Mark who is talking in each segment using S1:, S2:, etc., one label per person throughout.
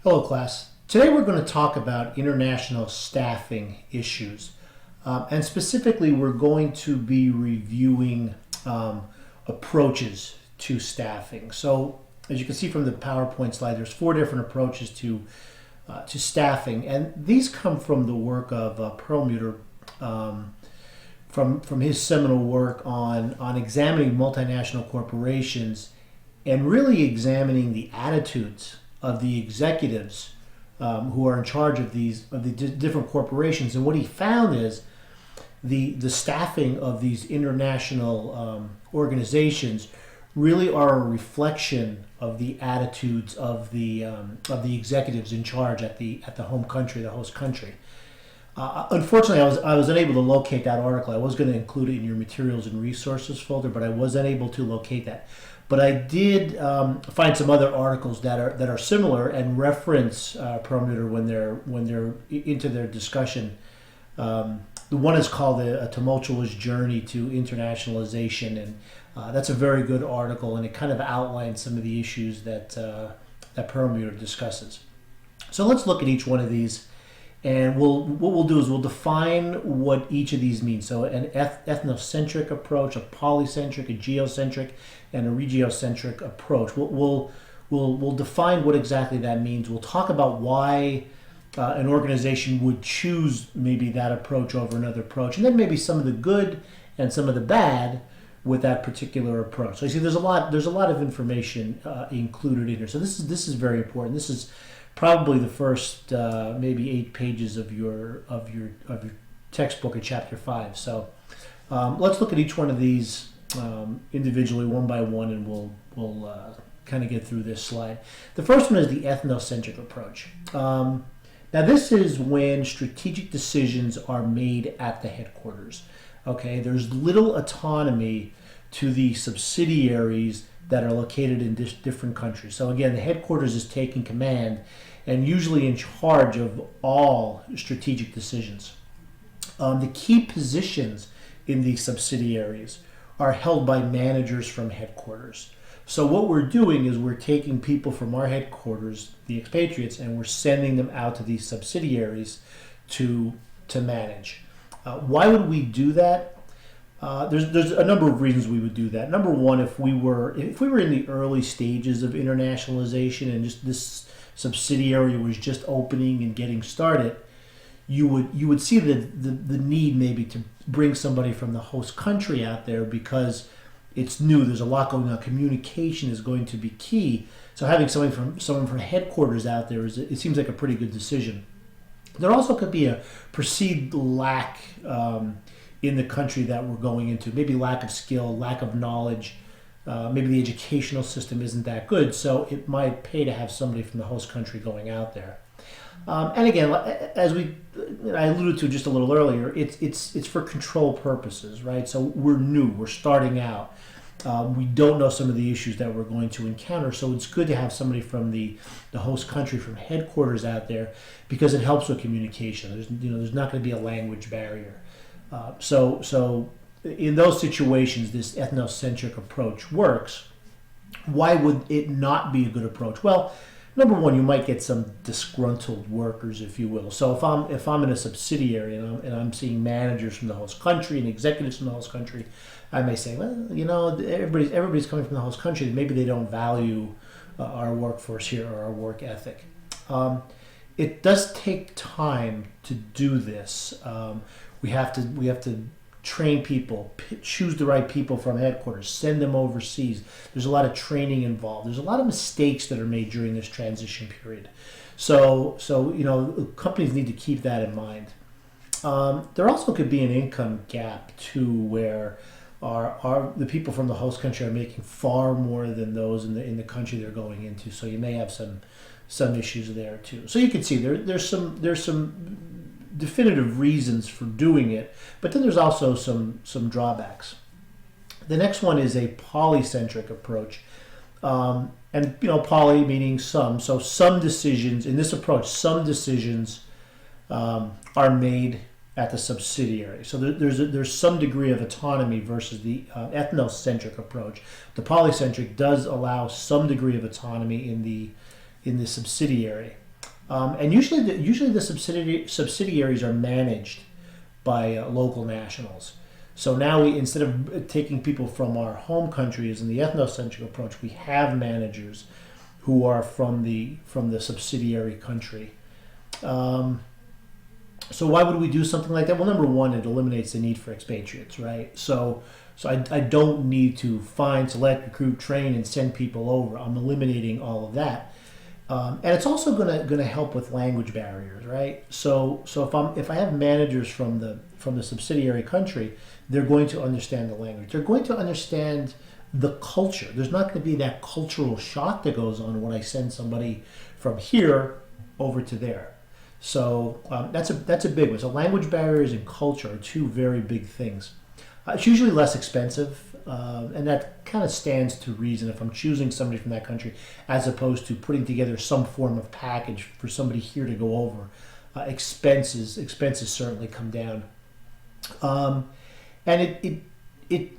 S1: Hello, class. Today we're going to talk about international staffing issues. And specifically, we're going to be reviewing approaches to staffing. So, as you can see from the PowerPoint slide, there's 4 different approaches to staffing. And these come from the work of Perlmutter, from his seminal work on examining multinational corporations and really examining the attitudes of the executives who are in charge of the different corporations. And what he found is the staffing of these international organizations really are a reflection of the attitudes of the executives in charge at the home country, the host country. Unfortunately, I was unable to locate that article. I was going to include it in your materials and resources folder, but I was unable to locate that. But I did find some other articles that are similar and reference Perlmutter when they're into their discussion. The one is called A Tumultuous Journey to Internationalization, and that's a very good article, and it kind of outlines some of the issues that Perlmutter discusses. So let's look at each one of these, and what we'll do is we'll define what each of these means. So an ethnocentric approach, a polycentric, a geocentric, and a regiocentric approach. We'll define what exactly that means. We'll talk about why an organization would choose maybe that approach over another approach, and then maybe some of the good and some of the bad with that particular approach. So you see, there's a lot of information included in here. So this is very important. This is probably the first maybe 8 pages of your textbook in chapter 5. So let's look at each one of these individually, one by one, and we'll kind of get through this slide. The first one is the ethnocentric approach. Now this is when strategic decisions are made at the headquarters. Okay, there's little autonomy to the subsidiaries that are located in different countries. So again, the headquarters is taking command and usually in charge of all strategic decisions. The key positions in these subsidiaries are held by managers from headquarters. So what we're doing is we're taking people from our headquarters, the expatriates, and we're sending them out to these subsidiaries to manage. Why would we do that? There's a number of reasons we would do that. Number one, if we were in the early stages of internationalization and just this subsidiary was just opening and getting started, you would see the need maybe to bring somebody from the host country out there because it's new. There's a lot going on. Communication is going to be key. So having someone from headquarters out there it seems like a pretty good decision. There also could be a perceived lack in the country that we're going into. Maybe lack of skill, lack of knowledge. Maybe the educational system isn't that good, so it might pay to have somebody from the host country going out there. And again, as I alluded to just a little earlier, it's for control purposes, right? So we're new, we're starting out. We don't know some of the issues that we're going to encounter, so it's good to have somebody from the host country, from headquarters out there, because it helps with communication. There's not going to be a language barrier. So in those situations, this ethnocentric approach works. Why would it not be a good approach? Well, number one, you might get some disgruntled workers, if you will. So if I'm in a subsidiary and I'm seeing managers from the host country and executives from the host country, I may say, well, everybody's coming from the host country. Maybe they don't value our workforce here or our work ethic. It does take time to do this. We have to train people, choose the right people from headquarters, send them overseas. There's a lot of training involved. There's a lot of mistakes that are made during this transition period. So companies need to keep that in mind. There also could be an income gap too, where the people from the host country are making far more than those in the country they're going into. So you may have some issues there too. So you can see there's some definitive reasons for doing it, but then there's also some drawbacks. The next one is a polycentric approach, and poly meaning some. So some decisions in this approach, some decisions are made at the subsidiary. So there's some degree of autonomy versus the ethnocentric approach. The polycentric does allow some degree of autonomy in the subsidiary. And usually the subsidiaries are managed by local nationals. So now instead of taking people from our home countries in the ethnocentric approach, we have managers who are from the subsidiary country. So why would we do something like that? Well, number one, it eliminates the need for expatriates, right? So I don't need to find, select, recruit, train, and send people over. I'm eliminating all of that. And it's also going to help with language barriers, right? So if I have managers from the subsidiary country, they're going to understand the language. They're going to understand the culture. There's not going to be that cultural shock that goes on when I send somebody from here over to there. So that's a big one. So language barriers and culture are two very big things. It's usually less expensive, and that kind of stands to reason if I'm choosing somebody from that country, as opposed to putting together some form of package for somebody here to go over. Expenses certainly come down, and it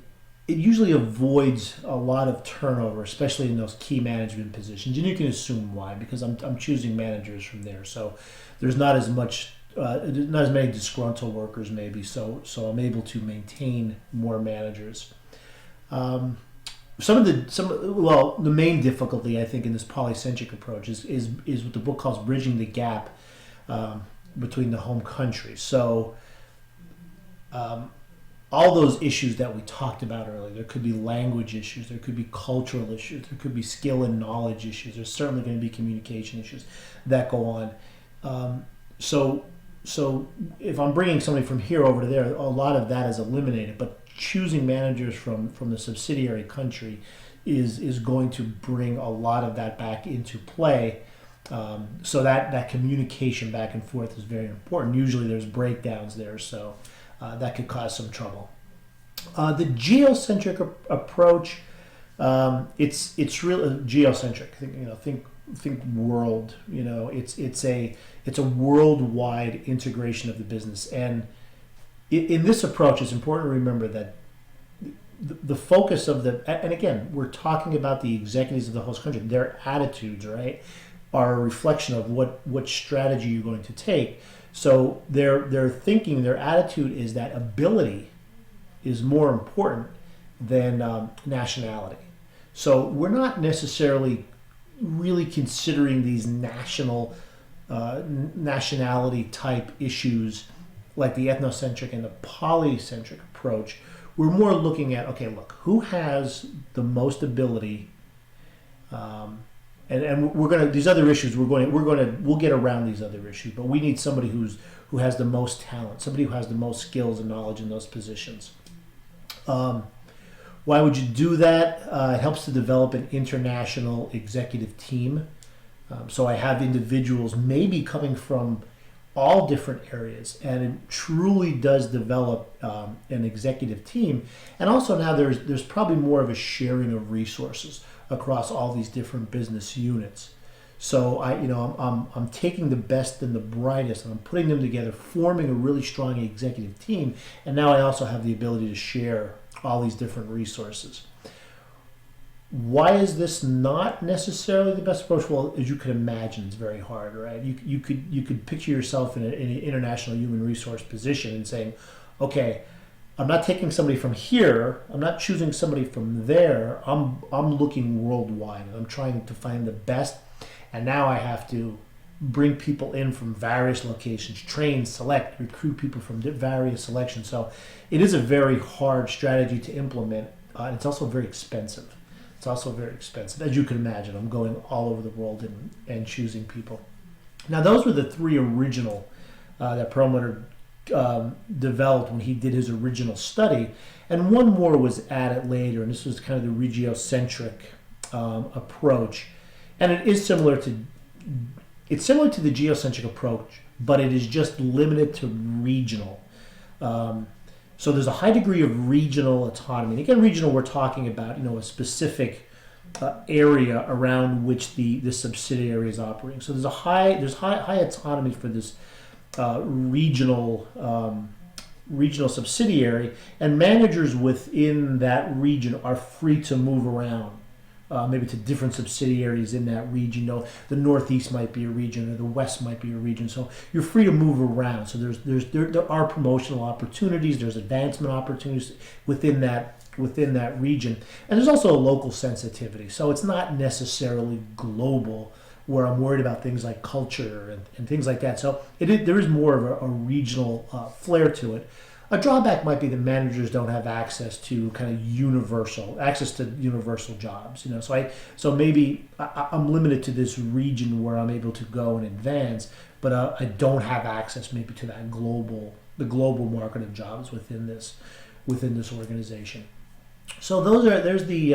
S1: usually avoids a lot of turnover, especially in those key management positions. And you can assume why, because I'm choosing managers from there, so there's not as much. Not as many disgruntled workers, maybe, so I'm able to maintain more managers. The main difficulty I think in this polycentric approach is what the book calls bridging the gap between the home countries. So all those issues that we talked about earlier, there could be language issues, there could be cultural issues, there could be skill and knowledge issues. There's certainly going to be communication issues that go on. So if I'm bringing somebody from here over to there, a lot of that is eliminated. But choosing managers from the subsidiary country is going to bring a lot of that back into play. So that communication back and forth is very important. Usually there's breakdowns there, so that could cause some trouble. The geocentric approach, it's real geocentric. Think world. It's a worldwide integration of the business, and in this approach, it's important to remember that the focus of and again, we're talking about the executives of the host country. Their attitudes, right, are a reflection of what strategy you're going to take. So their thinking, their attitude is that ability is more important than nationality. So we're not necessarily really considering these nationality type issues like the ethnocentric and the polycentric approach. We're more looking at, okay, look, who has the most ability, and we're gonna these other issues we'll get around these other issues, but we need somebody who has the most talent, somebody who has the most skills and knowledge in those positions. Why would you do that? It helps to develop an international executive team. So I have individuals maybe coming from all different areas, and it truly does develop an executive team. And also now there's probably more of a sharing of resources across all these different business units. So I'm taking the best and the brightest, and I'm putting them together, forming a really strong executive team. And now I also have the ability to share all these different resources. Why is this not necessarily the best approach? Well, as you can imagine, it's very hard, right? You could picture yourself in an international human resource position and saying, okay, I'm not taking somebody from here, I'm not choosing somebody from there, I'm looking worldwide, and I'm trying to find the best, and now I have to bring people in from various locations, train, select, recruit people from various selections. So it is a very hard strategy to implement. It's also very expensive. As you can imagine. I'm going all over the world and choosing people. Now, those were the three original that Perlmutter developed when he did his original study. And one more was added later, and this was kind of the regiocentric approach. And it is similar to the geocentric approach, but it is just limited to regional. So there's a high degree of regional autonomy. And again, regional, we're talking about a specific area around which the subsidiary is operating. So there's high autonomy for this regional subsidiary, and managers within that region are free to move around maybe to different subsidiaries in that region. You know, the Northeast might be a region, or the West might be a region. So you're free to move around. So there are promotional opportunities. There's advancement opportunities within that region, and there's also a local sensitivity. So it's not necessarily global, where I'm worried about things like culture and things like that. So there is more of a regional flair to it. A drawback might be that managers don't have access to universal jobs. You know, so maybe I'm limited to this region where I'm able to go and advance, but I don't have access maybe to the global market of jobs within this organization. So there's the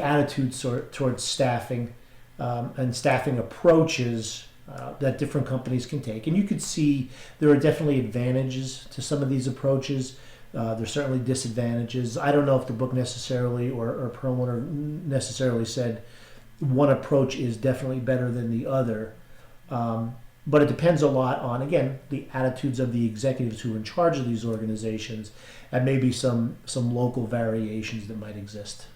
S1: attitudes towards staffing and staffing approaches that different companies can take. And you could see there are definitely advantages to some of these approaches. There's certainly disadvantages. I don't know if the book necessarily or Perlmutter necessarily said one approach is definitely better than the other. But it depends a lot on, again, the attitudes of the executives who are in charge of these organizations, and maybe some local variations that might exist.